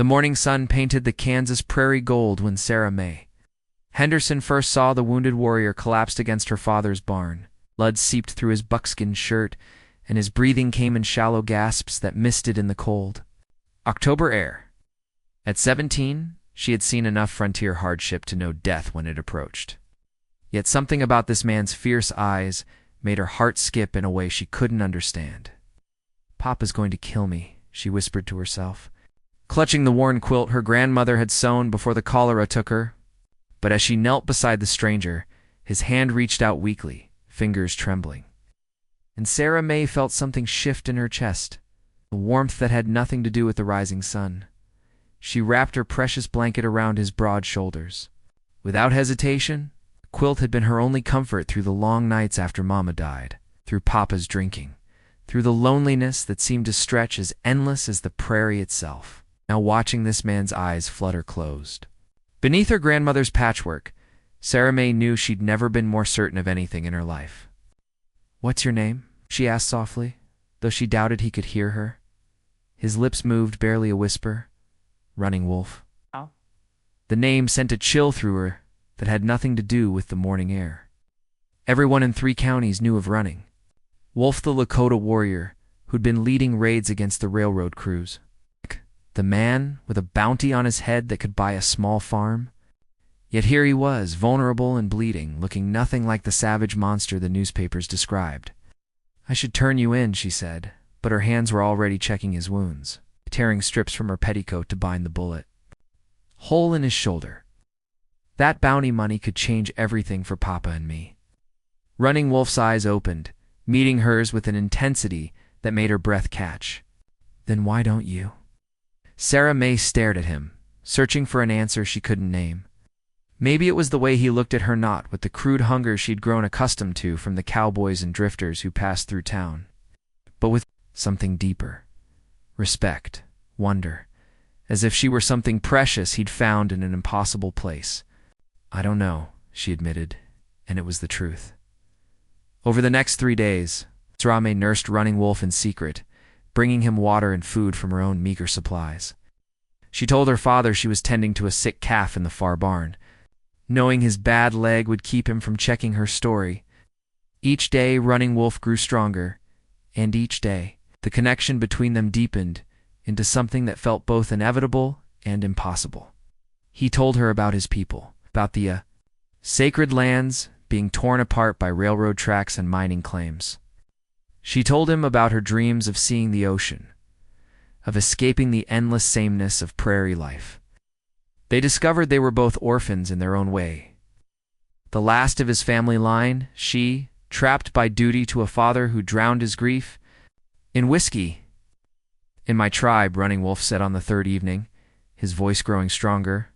The morning sun painted the Kansas prairie gold when Sarah May Henderson first saw the wounded warrior collapsed against her father's barn. Blood seeped through his buckskin shirt, and his breathing came in shallow gasps that misted in the cold. October air. At 17, she had seen enough frontier hardship to know death when it approached. Yet something about this man's fierce eyes made her heart skip in a way she couldn't understand. "Papa's going to kill me," she whispered to herself, clutching the worn quilt her grandmother had sewn before the cholera took her. But as she knelt beside the stranger, his hand reached out weakly, fingers trembling. And Sarah May felt something shift in her chest, a warmth that had nothing to do with the rising sun. She wrapped her precious blanket around his broad shoulders. Without hesitation, the quilt had been her only comfort through the long nights after Mama died, through Papa's drinking, through the loneliness that seemed to stretch as endless as the prairie itself. Now watching this man's eyes flutter closed. Beneath her grandmother's patchwork, Sarah May knew she'd never been more certain of anything in her life. "What's your name?" she asked softly, though she doubted he could hear her. His lips moved, barely a whisper. "Running Wolf." Oh. The name sent a chill through her that had nothing to do with the morning air. Everyone in 3 counties knew of Running Wolf, the Lakota warrior who'd been leading raids against the railroad crews. The man with a bounty on his head that could buy a small farm. Yet here he was, vulnerable and bleeding, looking nothing like the savage monster the newspapers described. "I should turn you in," she said, but her hands were already checking his wounds, tearing strips from her petticoat to bind the bullet. Hole in his shoulder. That bounty money could change everything for Papa and me. Running Wolf's eyes opened, meeting hers with an intensity that made her breath catch. "Then why don't you?" Sarah May stared at him, searching for an answer she couldn't name. Maybe it was the way he looked at her, not with the crude hunger she'd grown accustomed to from the cowboys and drifters who passed through town, but with something deeper. Respect, wonder, as if she were something precious he'd found in an impossible place. "I don't know," she admitted, and it was the truth. Over the next 3 days, Sarah May nursed Running Wolf in secret, bringing him water and food from her own meager supplies. She told her father she was tending to a sick calf in the far barn, knowing his bad leg would keep him from checking her story. Each day, Running Wolf grew stronger, and each day, the connection between them deepened into something that felt both inevitable and impossible. He told her about his people, about the sacred lands being torn apart by railroad tracks and mining claims. She told him about her dreams of seeing the ocean, of escaping the endless sameness of prairie life. They discovered they were both orphans in their own way. The last of his family line, she, trapped by duty to a father who drowned his grief in whiskey. "In my tribe," Running Wolf said on the 3rd evening, his voice growing stronger,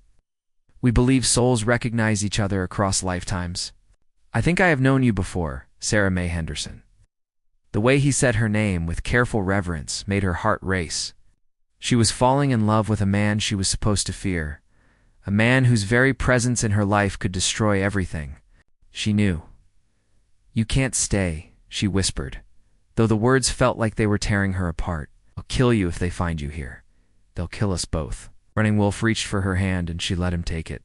"we believe souls recognize each other across lifetimes. I think I have known you before, Sarah May Henderson." The way he said her name with careful reverence made her heart race. She was falling in love with a man she was supposed to fear, a man whose very presence in her life could destroy everything. She knew. "You can't stay," she whispered, though the words felt like they were tearing her apart. "I'll kill you if they find you here. They'll kill us both." Running Wolf reached for her hand and she let him take it.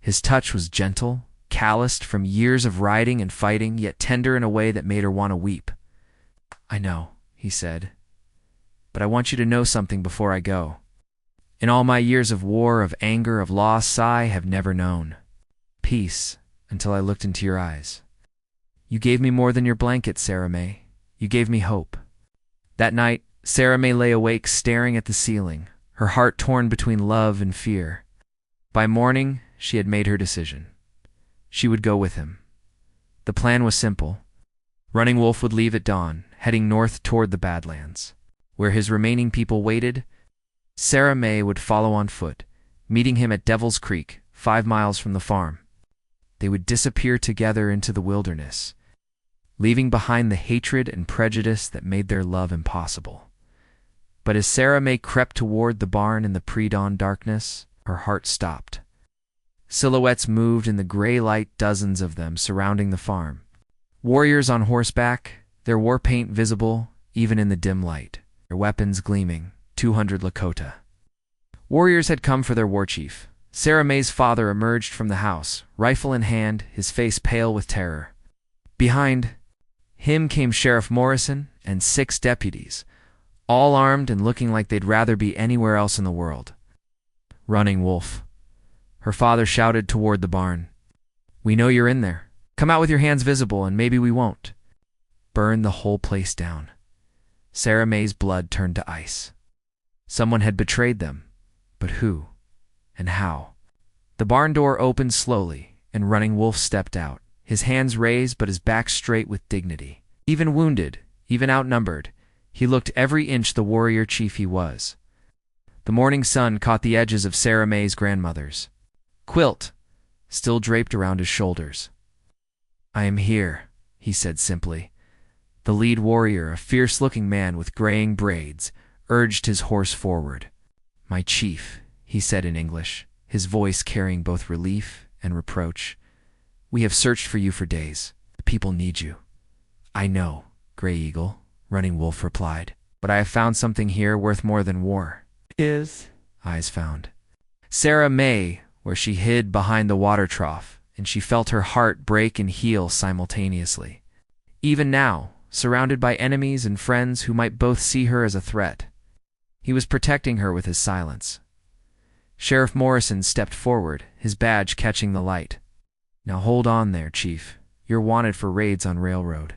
His touch was gentle, calloused from years of riding and fighting, yet tender in a way that made her want to weep. "I know," he said, "but I want you to know something before I go. In all my years of war, of anger, of loss, I have never known peace until I looked into your eyes. You gave me more than your blanket, Sarah May. You gave me hope." That night, Sarah May lay awake staring at the ceiling, her heart torn between love and fear. By morning, she had made her decision. She would go with him. The plan was simple. Running Wolf would leave at dawn, heading north toward the Badlands. Where his remaining people waited, Sarah May would follow on foot, meeting him at Devil's Creek, 5 miles from the farm. They would disappear together into the wilderness, leaving behind the hatred and prejudice that made their love impossible. But as Sarah May crept toward the barn in the pre-dawn darkness, her heart stopped. Silhouettes moved in the gray light, dozens of them surrounding the farm. Warriors on horseback, their war paint visible even in the dim light, their weapons gleaming, 200 Lakota. Warriors had come for their war chief. Sarah May's father emerged from the house, rifle in hand, his face pale with terror. Behind him came Sheriff Morrison and 6 deputies, all armed and looking like they'd rather be anywhere else in the world. "Running Wolf," her father shouted toward the barn. "We know you're in there. Come out with your hands visible and maybe we won't." Burn the whole place down. Sarah May's blood turned to ice. Someone had betrayed them, but who and how? The barn door opened slowly, and Running Wolf stepped out, his hands raised but his back straight with dignity. Even wounded, even outnumbered, he looked every inch the warrior chief he was. The morning sun caught the edges of Sarah May's grandmother's quilt, still draped around his shoulders. "I am here," he said simply. The lead warrior, a fierce-looking man with graying braids, urged his horse forward. "My chief," he said in English, his voice carrying both relief and reproach. "We have searched for you for days. The people need you." "I know, Gray Eagle," Running Wolf replied, "but I have found something here worth more than war." Eyes found Sarah May, where she hid behind the water trough, and she felt her heart break and heal simultaneously. Even now, surrounded by enemies and friends who might both see her as a threat, he was protecting her with his silence. Sheriff Morrison stepped forward, his badge catching the light. "Now hold on there, Chief. You're wanted for raids on railroad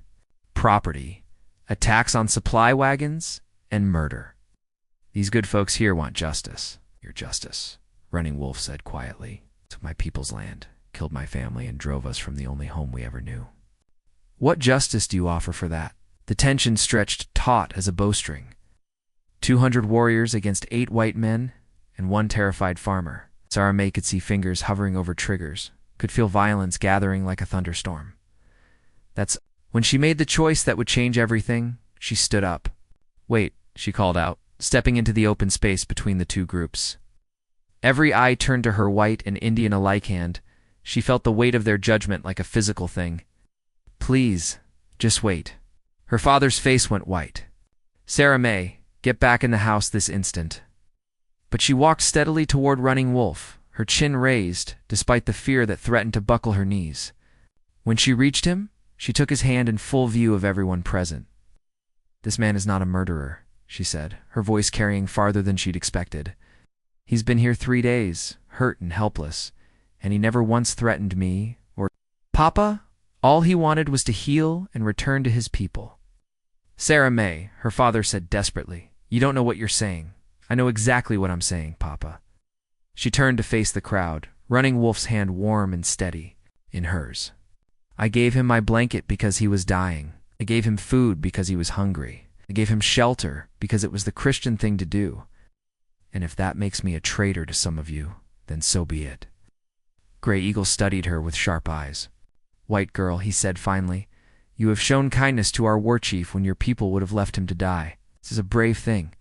property, attacks on supply wagons, and murder. These good folks here want justice." "Your justice," Running Wolf said quietly. "Took my people's land, killed my family, and drove us from the only home we ever knew." "What justice do you offer for that?" The tension stretched taut as a bowstring. 200 warriors against 8 white men and 1 terrified farmer. Sarah May could see fingers hovering over triggers, could feel violence gathering like a thunderstorm. When she made the choice that would change everything, she stood up. "Wait," she called out, stepping into the open space between the 2 groups. Every eye turned to her, white and Indian alike, and she felt the weight of their judgment like a physical thing. "Please, just wait." Her father's face went white. "Sarah May, get back in the house this instant." But she walked steadily toward Running Wolf, her chin raised, despite the fear that threatened to buckle her knees. When she reached him, she took his hand in full view of everyone present. "This man is not a murderer," she said, her voice carrying farther than she'd expected. "He's been here 3 days, hurt and helpless, and he never once threatened me or Papa. All he wanted was to heal and return to his people." "Sarah May," her father said desperately, "you don't know what you're saying. I know exactly what I'm saying, Papa." She turned to face the crowd, Running Wolf's hand warm and steady in hers. "I gave him my blanket because he was dying. I gave him food because he was hungry. I gave him shelter because it was the Christian thing to do. And if that makes me a traitor to some of you, then so be it." Gray Eagle studied her with sharp eyes. "White girl," he said finally, "you have shown kindness to our war chief when your people would have left him to die. This is a brave thing,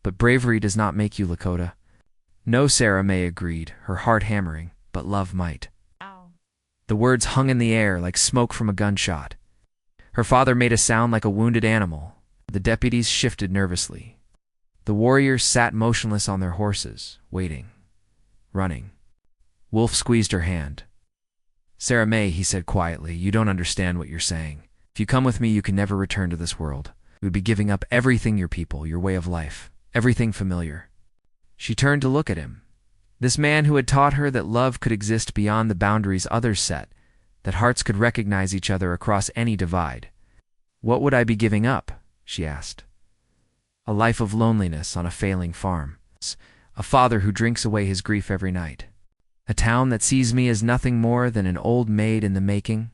but bravery does not make you Lakota." "No," Sarah May agreed, her heart hammering, "but love might." The words hung in the air like smoke from a gunshot. Her father made a sound like a wounded animal. The deputies shifted nervously. The warriors sat motionless on their horses, waiting, running. Wolf squeezed her hand. "Sarah May," he said quietly, "you don't understand what you're saying. If you come with me, you can never return to this world. You would be giving up everything, your people, your way of life, everything familiar." She turned to look at him. This man who had taught her that love could exist beyond the boundaries others set, that hearts could recognize each other across any divide. "What would I be giving up?" she asked. "A life of loneliness on a failing farm. A father who drinks away his grief every night. A town that sees me as nothing more than an old maid in the making."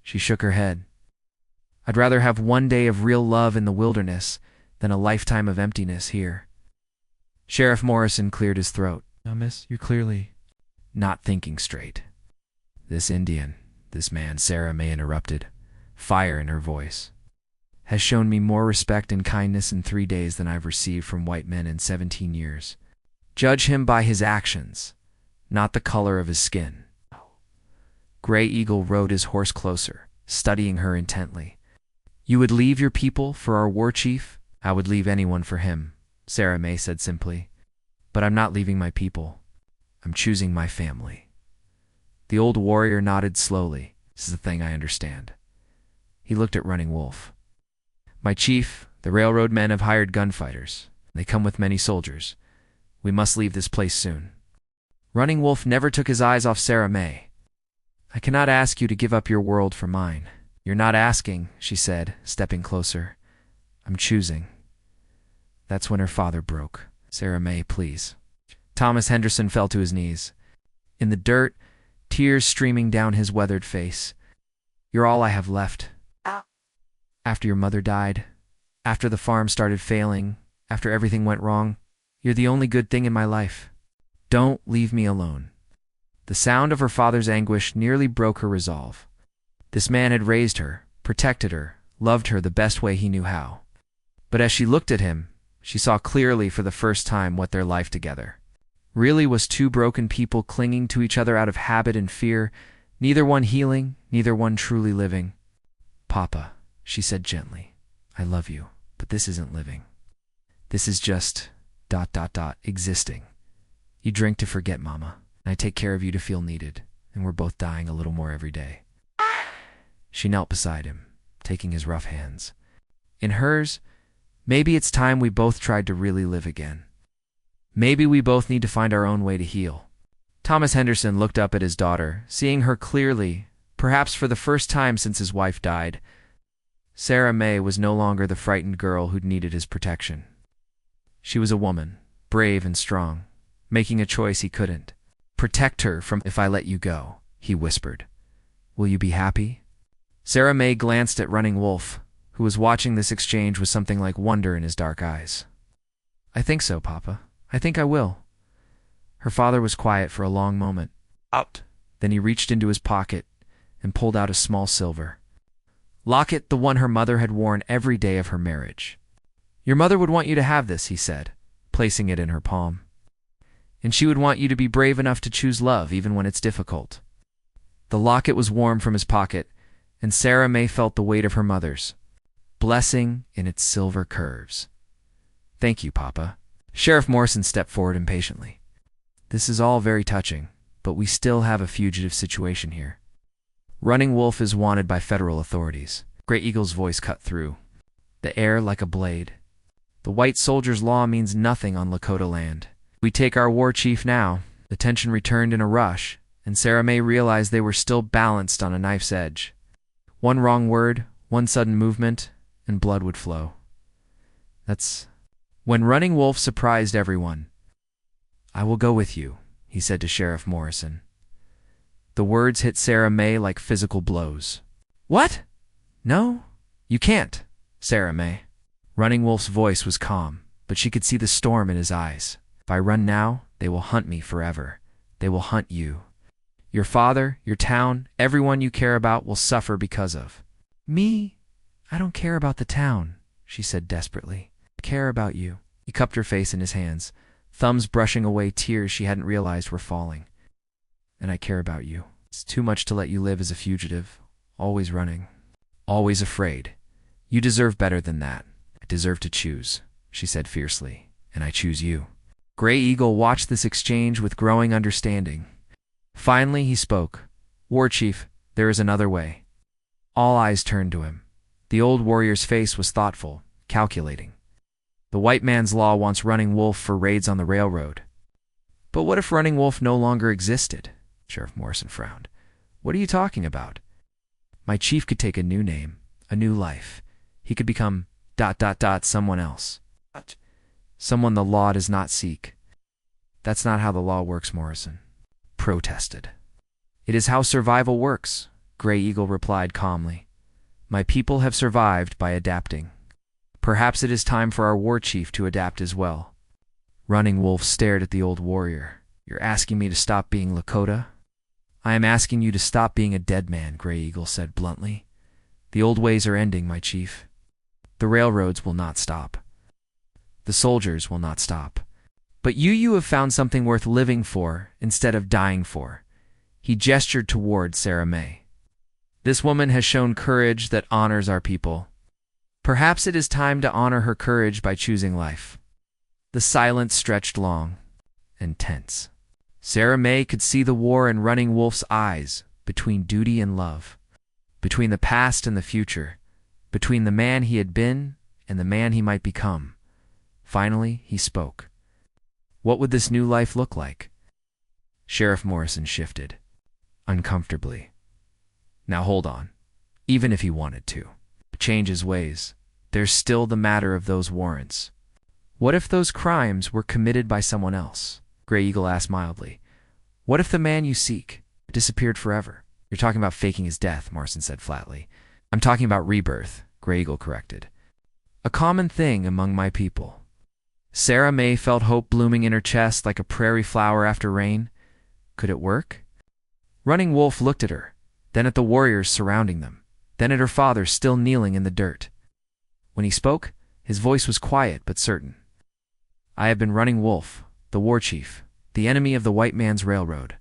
She shook her head. "I'd rather have 1 day of real love in the wilderness than a lifetime of emptiness here." Sheriff Morrison cleared his throat. "Now, miss, you're clearly not thinking straight." This man," Sarah May interrupted, fire in her voice, "has shown me more respect and kindness in 3 days than I've received from white men in 17 years. Judge him by his actions, not the color of his skin." Gray Eagle rode his horse closer, studying her intently. "You would leave your people for our war chief?" "I would leave anyone for him," Sarah May said simply. But I'm not leaving my people. I'm choosing my family. The old warrior nodded slowly. This is the thing I understand. He looked at Running Wolf. My chief, the railroad men have hired gunfighters. They come with many soldiers. We must leave this place soon. Running Wolf never took his eyes off Sarah May. I cannot ask you to give up your world for mine. You're not asking, she said, stepping closer. I'm choosing. That's when her father broke. Sarah May, please. Thomas Henderson fell to his knees. In the dirt, tears streaming down his weathered face. You're all I have left. After your mother died, after the farm started failing, after everything went wrong, you're the only good thing in my life. Don't leave me alone. The sound of her father's anguish nearly broke her resolve. This man had raised her, protected her, loved her the best way he knew how. But as she looked at him, she saw clearly for the first time what their life together really was: two broken people clinging to each other out of habit and fear, neither one healing, neither one truly living. Papa, she said gently, I love you, but this isn't living. This is just ... existing. You drink to forget, Mama, and I take care of you to feel needed, and we're both dying a little more every day. She knelt beside him, taking his rough hands. In hers, maybe it's time we both tried to really live again. Maybe we both need to find our own way to heal. Thomas Henderson looked up at his daughter, seeing her clearly, perhaps for the first time since his wife died. Sarah May was no longer the frightened girl who'd needed his protection. She was a woman, brave and strong, making a choice he couldn't. Protect her from if I let you go, he whispered. Will you be happy? Sarah May glanced at Running Wolf, who was watching this exchange with something like wonder in his dark eyes. I think so, Papa. I think I will. Her father was quiet for a long moment. Out. Then he reached into his pocket and pulled out a small silver locket, the one her mother had worn every day of her marriage. Your mother would want you to have this, he said, placing it in her palm. And she would want you to be brave enough to choose love even when it's difficult. The locket was warm from his pocket, and Sarah May felt the weight of her mother's blessing in its silver curves. Thank you, Papa. Sheriff Morrison stepped forward impatiently. This is all very touching, but we still have a fugitive situation here. Running Wolf is wanted by federal authorities. Grey Eagle's voice cut through the air like a blade. The white soldier's law means nothing on Lakota land. We take our war chief now. The tension returned in a rush, and Sarah May realized they were still balanced on a knife's edge. One wrong word, one sudden movement, and blood would flow. That's when Running Wolf surprised everyone. I will go with you, he said to Sheriff Morrison. The words hit Sarah May like physical blows. What? No, you can't, Sarah May. Running Wolf's voice was calm, but she could see the storm in his eyes. If I run now, they will hunt me forever. They will hunt you. Your father, your town, everyone you care about will suffer because of me. I don't care about the town, she said desperately. I care about you. He cupped her face in his hands, thumbs brushing away tears she hadn't realized were falling. And I care about you. It's too much to let you live as a fugitive, always running, always afraid. You deserve better than that. I deserve to choose, she said fiercely, and I choose you. Grey Eagle watched this exchange with growing understanding. Finally, he spoke. War Chief, there is another way. All eyes turned to him. The old warrior's face was thoughtful, calculating. The white man's law wants Running Wolf for raids on the railroad. But what if Running Wolf no longer existed? Sheriff Morrison frowned. What are you talking about? My chief could take a new name, a new life. He could become ... someone else. Someone the law does not seek. That's not how the law works, Morrison protested. It is how survival works, Grey Eagle replied calmly. My people have survived by adapting. Perhaps it is time for our war chief to adapt as well. Running Wolf stared at the old warrior. You're asking me to stop being Lakota? I am asking you to stop being a dead man, Grey Eagle said bluntly. The old ways are ending, my chief. The railroads will not stop. The soldiers will not stop. But you have found something worth living for instead of dying for. He gestured toward Sarah May. This woman has shown courage that honors our people. Perhaps it is time to honor her courage by choosing life. The silence stretched long. and tense. Sarah May could see the war in Running Wolf's eyes, between duty and love, between the past and the future, between the man he had been and the man he might become. Finally, he spoke. What would this new life look like? Sheriff Morrison shifted, uncomfortably. Now hold on. Even if he wanted to change his ways, there's still the matter of those warrants. What if those crimes were committed by someone else? Grey Eagle asked mildly. What if the man you seek disappeared forever? You're talking about faking his death, Morrison said flatly. I'm talking about rebirth, Grey Eagle corrected. A common thing among my people. Sarah May felt hope blooming in her chest like a prairie flower after rain. Could it work? Running Wolf looked at her, then at the warriors surrounding them, then at her father still kneeling in the dirt. When he spoke, his voice was quiet but certain. I have been Running Wolf, the war chief, the enemy of the white man's railroad.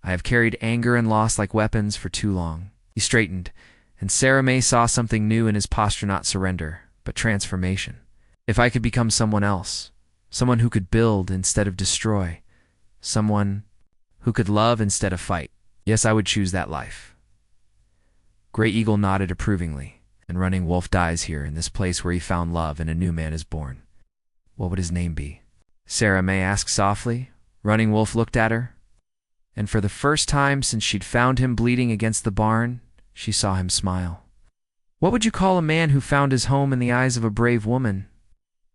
I have carried anger and loss like weapons for too long. He straightened, and Sarah May saw something new in his posture, not surrender, but transformation. If I could become someone else, someone who could build instead of destroy, someone who could love instead of fight, yes, I would choose that life. Grey Eagle nodded approvingly, and Running Wolf dies here in this place where he found love and a new man is born. What would his name be? Sarah May asked softly. Running Wolf looked at her, and for the first time since she'd found him bleeding against the barn, she saw him smile. What would you call a man who found his home in the eyes of a brave woman?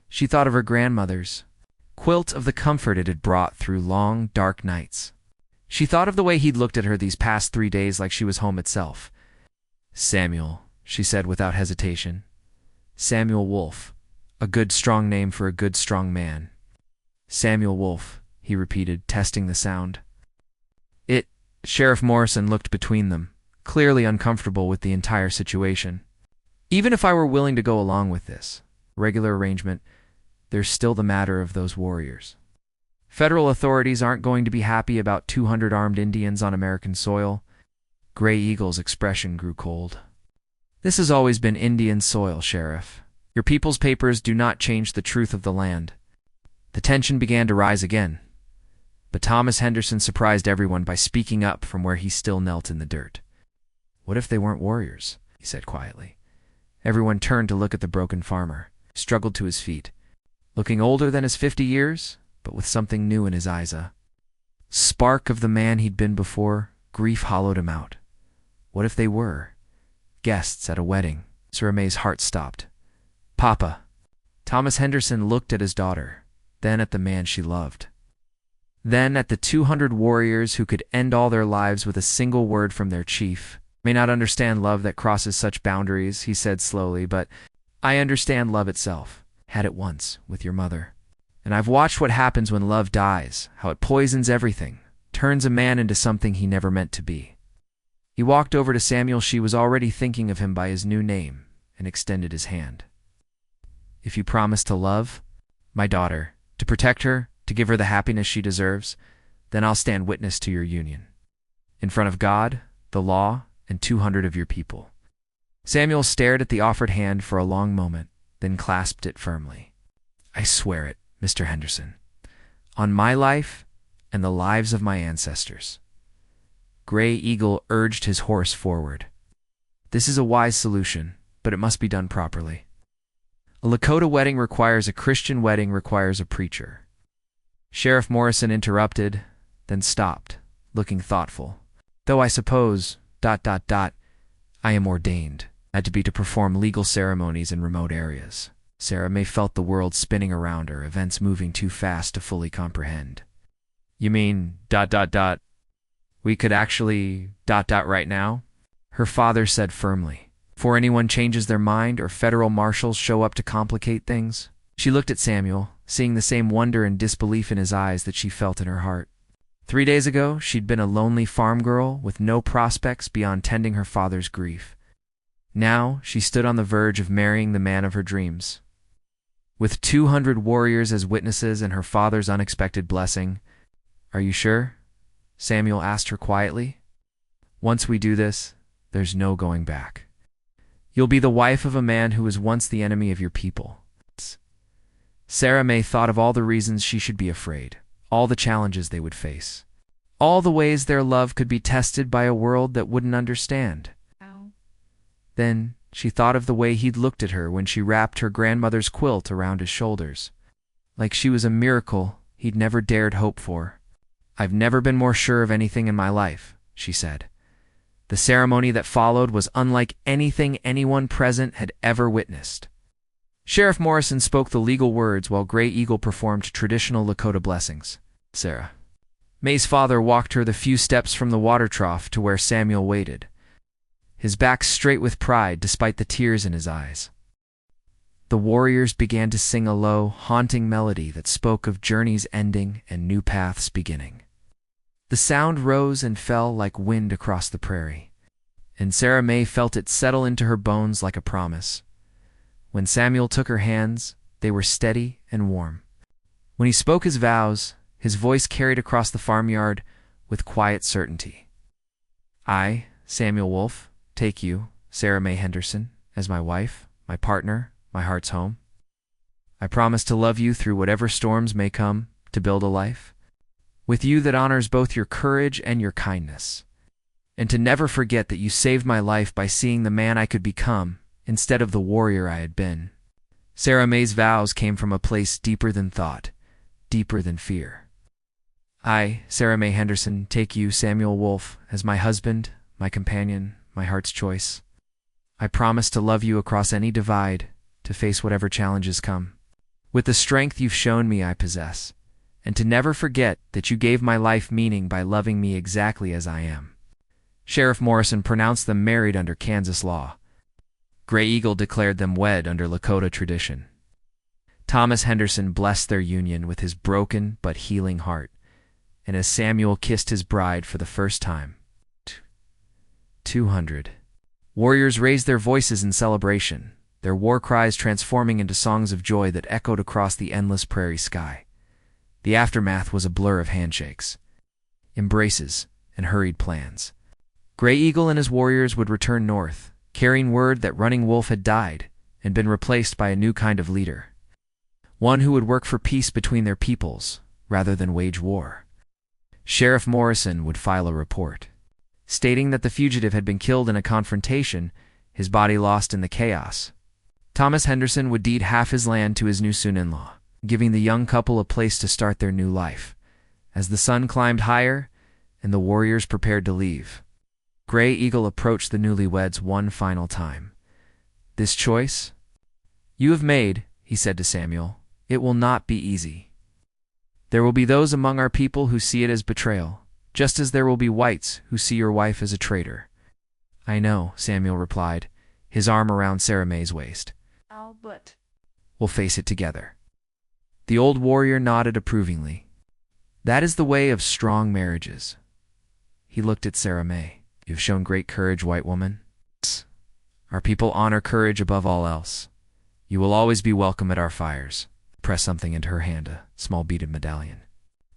She thought of her grandmother's quilt, of the comfort it had brought through long, dark nights. She thought of the way he'd looked at her these past 3 days like she was home itself. Samuel, she said without hesitation. Samuel Wolf, a good, strong name for a good, strong man. Samuel Wolf, he repeated, testing the sound. Sheriff Morrison looked between them, clearly uncomfortable with the entire situation. Even if I were willing to go along with this regular arrangement, there's still the matter of those warriors. Federal authorities aren't going to be happy about 200 armed Indians on American soil. Grey Eagle's expression grew cold. This has always been Indian soil, Sheriff. Your people's papers do not change the truth of the land. The tension began to rise again, but Thomas Henderson surprised everyone by speaking up from where he still knelt in the dirt. What if they weren't warriors? He said quietly. Everyone turned to look at the broken farmer, struggled to his feet, looking older than his 50 years, but with something new in his eyes, a spark of the man he'd been before. Grief hollowed him out. What if they were guests at a wedding? Sarah May's heart stopped. Papa. Thomas Henderson looked at his daughter, then at the man she loved. Then at the 200 warriors who could end all their lives with a single word from their chief. May not understand love that crosses such boundaries, he said slowly, but I understand love itself. Had it once, with your mother. And I've watched what happens when love dies, how it poisons everything, turns a man into something he never meant to be. He walked over to Samuel. She was already thinking of him by his new name, and extended his hand. If you promise to love my daughter, to protect her, to give her the happiness she deserves, then I'll stand witness to your union. In front of God, the law, and 200 of your people. Samuel stared at the offered hand for a long moment, then clasped it firmly. I swear it, Mr. Henderson, on my life and the lives of my ancestors. Grey Eagle urged his horse forward. This is a wise solution, but it must be done properly. A Lakota wedding requires a Christian wedding requires a preacher. Sheriff Morrison interrupted, then stopped, looking thoughtful. Though I suppose, ... I am ordained, had to be to perform legal ceremonies in remote areas. Sarah May felt the world spinning around her, events moving too fast to fully comprehend. You mean ... we could actually ... right now? Her father said firmly. Before anyone changes their mind or federal marshals show up to complicate things. She looked at Samuel, seeing the same wonder and disbelief in his eyes that she felt in her heart. 3 days ago, she'd been a lonely farm girl with no prospects beyond tending her father's grief. Now, she stood on the verge of marrying the man of her dreams. With 200 warriors as witnesses and her father's unexpected blessing. Are you sure? Samuel asked her quietly. Once we do this, there's no going back. You'll be the wife of a man who was once the enemy of your people. Sarah May thought of all the reasons she should be afraid, all the challenges they would face, all the ways their love could be tested by a world that wouldn't understand. Then she thought of the way he'd looked at her when she wrapped her grandmother's quilt around his shoulders, like she was a miracle he'd never dared hope for. "I've never been more sure of anything in my life," she said. The ceremony that followed was unlike anything anyone present had ever witnessed. Sheriff Morrison spoke the legal words while Gray Eagle performed traditional Lakota blessings. Sarah May's father walked her the few steps from the water trough to where Samuel waited, his back straight with pride despite the tears in his eyes. The warriors began to sing a low, haunting melody that spoke of journeys ending and new paths beginning. The sound rose and fell like wind across the prairie, and Sarah May felt it settle into her bones like a promise. When Samuel took her hands, they were steady and warm. When he spoke his vows, his voice carried across the farmyard with quiet certainty. "I, Samuel Wolfe, take you, Sarah May Henderson, as my wife, my partner, my heart's home. I promise to love you through whatever storms may come, to build a life with you that honors both your courage and your kindness, and to never forget that you saved my life by seeing the man I could become instead of the warrior I had been." Sarah May's vows came from a place deeper than thought, deeper than fear. "I, Sarah May Henderson, take you, Samuel Wolfe, as my husband, my companion, my heart's choice. I promise to love you across any divide, to face whatever challenges come, with the strength you've shown me I possess, and to never forget that you gave my life meaning by loving me exactly as I am." Sheriff Morrison pronounced them married under Kansas law. Gray Eagle declared them wed under Lakota tradition. Thomas Henderson blessed their union with his broken but healing heart, and as Samuel kissed his bride for the first time, 200 warriors raised their voices in celebration, their war cries transforming into songs of joy that echoed across the endless prairie sky. The aftermath was a blur of handshakes, embraces, and hurried plans. Gray Eagle and his warriors would return north, carrying word that Running Wolf had died and been replaced by a new kind of leader, one who would work for peace between their peoples rather than wage war. Sheriff Morrison would file a report, stating that the fugitive had been killed in a confrontation, his body lost in the chaos. Thomas Henderson would deed half his land to his new son-in-law, giving the young couple a place to start their new life. As the sun climbed higher and the warriors prepared to leave, Gray Eagle approached the newlyweds one final time. "This choice you have made," he said to Samuel, "it will not be easy. There will be those among our people who see it as betrayal, just as there will be whites who see your wife as a traitor." "I know," Samuel replied, his arm around Sarah May's waist. "But "We'll face it together." The old warrior nodded approvingly. "That is the way of strong marriages." He looked at Sarah May. "You've shown great courage, white woman. Our people honor courage above all else. You will always be welcome at our fires." Pressed something into her hand, a small beaded medallion,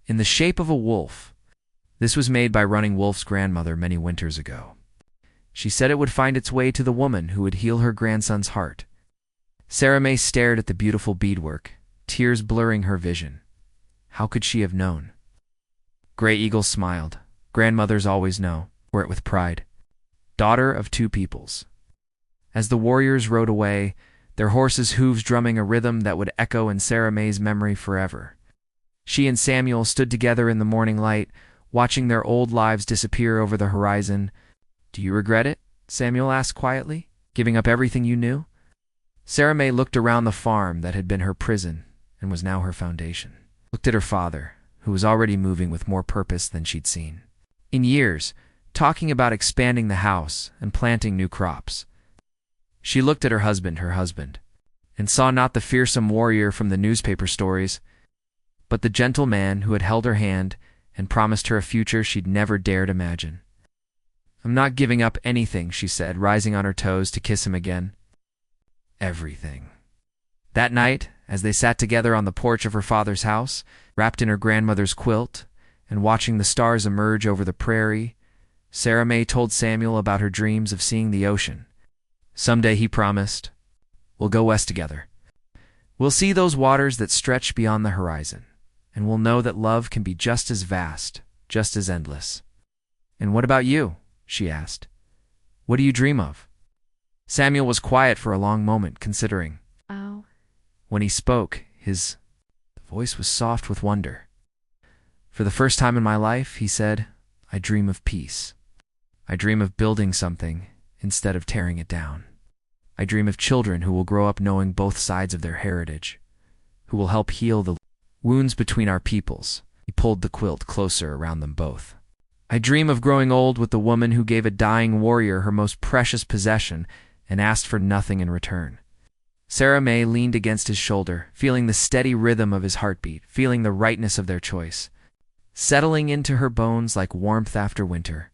in the shape of a wolf. This was made by Running Wolf's grandmother many winters ago. She said it would find its way to the woman who would heal her grandson's heart. Sarah May stared at the beautiful beadwork, tears blurring her vision. How could she have known? Gray Eagle smiled. Grandmothers always know, wore it with pride. Daughter of two peoples. As the warriors rode away, their horses' hooves drumming a rhythm that would echo in Sarah May's memory forever, she and Samuel stood together in the morning light, watching their old lives disappear over the horizon. "Do you regret it?" Samuel asked quietly, "giving up everything you knew?" Sarah May looked around the farm that had been her prison and was now her foundation. Looked at her father, who was already moving with more purpose than she'd seen in years, talking about expanding the house and planting new crops. She looked at her husband, and saw not the fearsome warrior from the newspaper stories, but the gentle man who had held her hand and promised her a future she'd never dared imagine. "I'm not giving up anything," she said, rising on her toes to kiss him again. Everything. That night, as they sat together on the porch of her father's house, wrapped in her grandmother's quilt, and watching the stars emerge over the prairie, Sarah May told Samuel about her dreams of seeing the ocean. "Someday," he promised, "we'll go west together. We'll see those waters that stretch beyond the horizon. and we'll know that love can be just as vast, just as endless. "And what about you?" she asked. "What do you dream of?" Samuel was quiet for a long moment, considering. Oh. When he spoke, his voice was soft with wonder. "For the first time in my life," he said, "I dream of peace. I dream of building something instead of tearing it down. I dream of children who will grow up knowing both sides of their heritage, who will help heal the wounds between our peoples." He pulled the quilt closer around them both. "I dream of growing old with the woman who gave a dying warrior her most precious possession and asked for nothing in return." Sarah May leaned against his shoulder, feeling the steady rhythm of his heartbeat, feeling the rightness of their choice, settling into her bones like warmth after winter.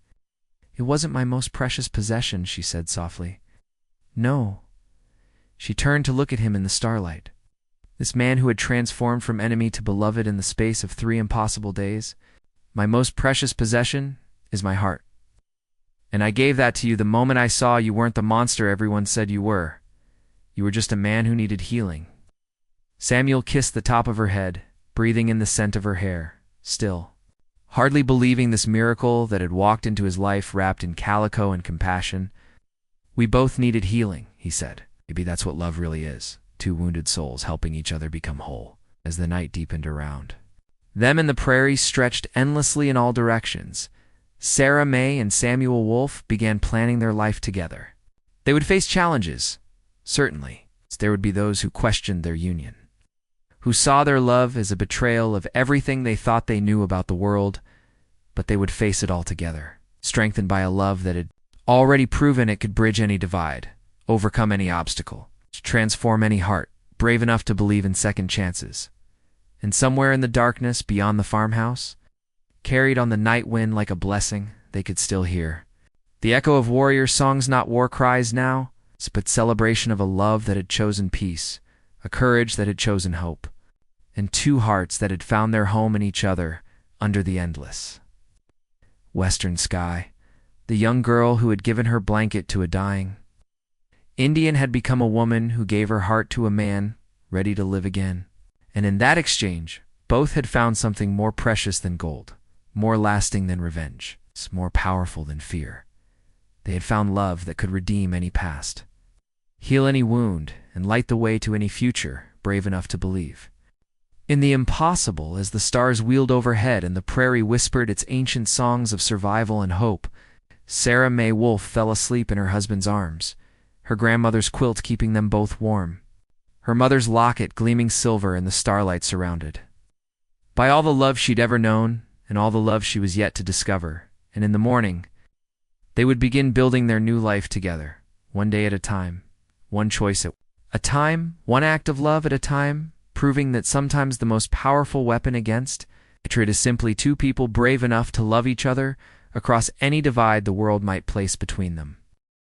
"It wasn't my most precious possession," she said softly. "No." She turned to look at him in the starlight. This man who had transformed from enemy to beloved in the space of 3 impossible days. "My most precious possession is my heart. And I gave that to you the moment I saw you weren't the monster everyone said you were. You were just a man who needed healing." Samuel kissed the top of her head, breathing in the scent of her hair, still, hardly believing this miracle that had walked into his life wrapped in calico and compassion. "We both needed healing," he said. "Maybe that's what love really is. 2 wounded souls helping each other become whole." As the night deepened around them and the prairie stretched endlessly in all directions, Sarah May and Samuel Wolfe began planning their life together. They would face challenges, certainly. There would be those who questioned their union, who saw their love as a betrayal of everything they thought they knew about the world, but they would face it all together, strengthened by a love that had already proven it could bridge any divide, overcome any obstacle, transform any heart, brave enough to believe in second chances. And somewhere in the darkness beyond the farmhouse, carried on the night wind like a blessing, they could still hear the echo of warrior songs, not war cries now, but celebration of a love that had chosen peace, a courage that had chosen hope, and 2 hearts that had found their home in each other under the endless western sky. The young girl who had given her blanket to a dying Indian had become a woman who gave her heart to a man ready to live again. And in that exchange, both had found something more precious than gold, more lasting than revenge, more powerful than fear. They had found love that could redeem any past, heal any wound, and light the way to any future brave enough to believe in the impossible. As the stars wheeled overhead and the prairie whispered its ancient songs of survival and hope, Sarah May Wolfe fell asleep in her husband's arms, her grandmother's quilt keeping them both warm, her mother's locket gleaming silver in the starlight surrounded by all the love she'd ever known and all the love she was yet to discover. And in the morning, they would begin building their new life together, one day at a time, one choice at a time, one act of love at a time, proving that sometimes the most powerful weapon against hatred is simply 2 people brave enough to love each other across any divide the world might place between them.